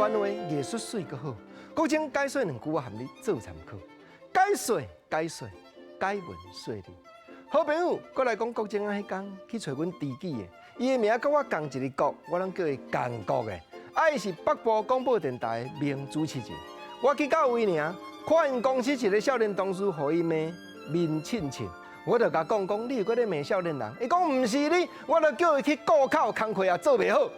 湾话艺术水阁好，国情解说2句话含你做参考。解说，解文说理。好朋友，过来讲国情啊，迄天去找阮知己的，伊的名甲我同一个国，我拢叫伊同国的。伊是北部广播电台的名主持人。我去到位尔，看因公司一个少年同事，互伊骂面亲亲。我就甲讲，你搁咧骂少年人？伊讲毋是你，我就叫伊去顾口，工课也做袂好。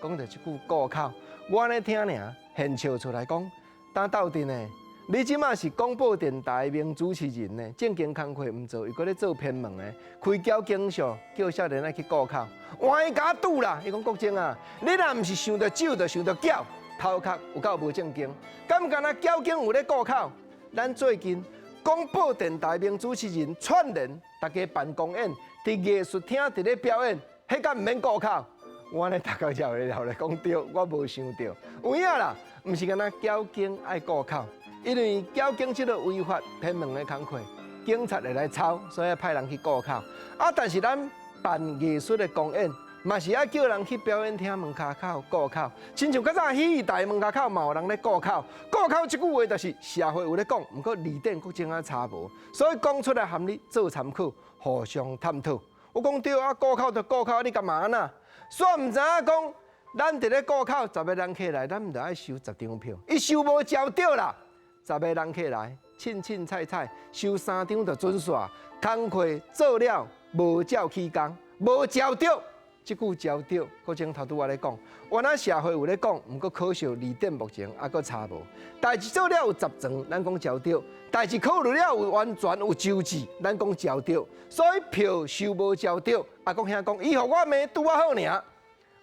讲到即句顾口，我安尼听尔，现笑出来讲，当斗阵呢？你即马是广播电台名主持人呢，正经工课毋做，又搁咧做偏门的，开交警署，叫少年仔去顾口，换伊甲堵啦！伊讲国正啊，你若毋是想着酒，就想着搅，头壳有够无正经，敢敢若交警有咧顾口？咱最近广播电台名主持人串联大家办公演，伫艺术厅伫咧表演，迄敢毋免顾口？我安尼大家聊咧讲对，我无想到，有影啦，毋是敢若交警爱顾口。因为交警即个违法偏门的工课，警察会来抄，所以派人去顾口。但是咱办艺术的公演，嘛是要叫人去表演厅门骹口顾口。亲像较早戏台门骹口嘛有人咧顾口。顾口即句话就是社会有咧讲，毋过字典国情啊差无，所以讲出来含你做参考，互相探讨。我讲对啊，顾口就顾口，你干嘛呢？煞毋知影讲，咱伫咧顾口10个人客来，咱毋着爱收10张票，伊收无交到啦。10个人客来，凊彩收3张就准煞，工课做了无照起工，无交到。即句交到，国情头拄我咧讲，原来社会有咧讲，毋过可惜字典目前还阁差无。代志做了有10层，咱讲交到；代志考虑了有完全有周至，咱讲交到。所以票收无交到，还讲兄讲，伊互我骂拄啊好尔。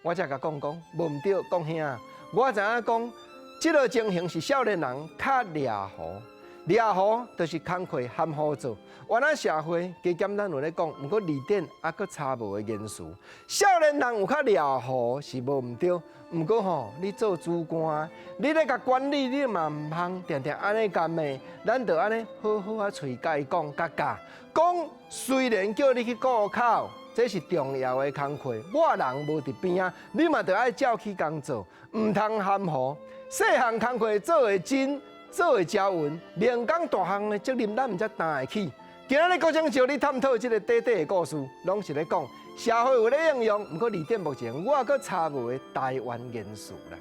我才甲讲，无毋对，讲兄，我知影讲。即个情形是少年人较掠糊就是工课含糊做。原来社会加减咱有咧讲，毋过字典还阁差无的元素。少年人有较掠糊是无毋对，毋过吼，你做主管，你咧甲管理，你嘛毋通定定安尼干的，咱着安尼好好啊，喙甲伊讲，讲。虽然叫你去顾口，这是重要的工课，我人无伫边啊，你嘛着爱照起工做，毋通含糊。细项工课做会精，做会交稳，连讲大项的责任咱毋才担会起。今仔日国情招你探讨即个短的故事，拢是咧讲社会有咧应用，毋过字典目前我阁差无的台湾元素啦。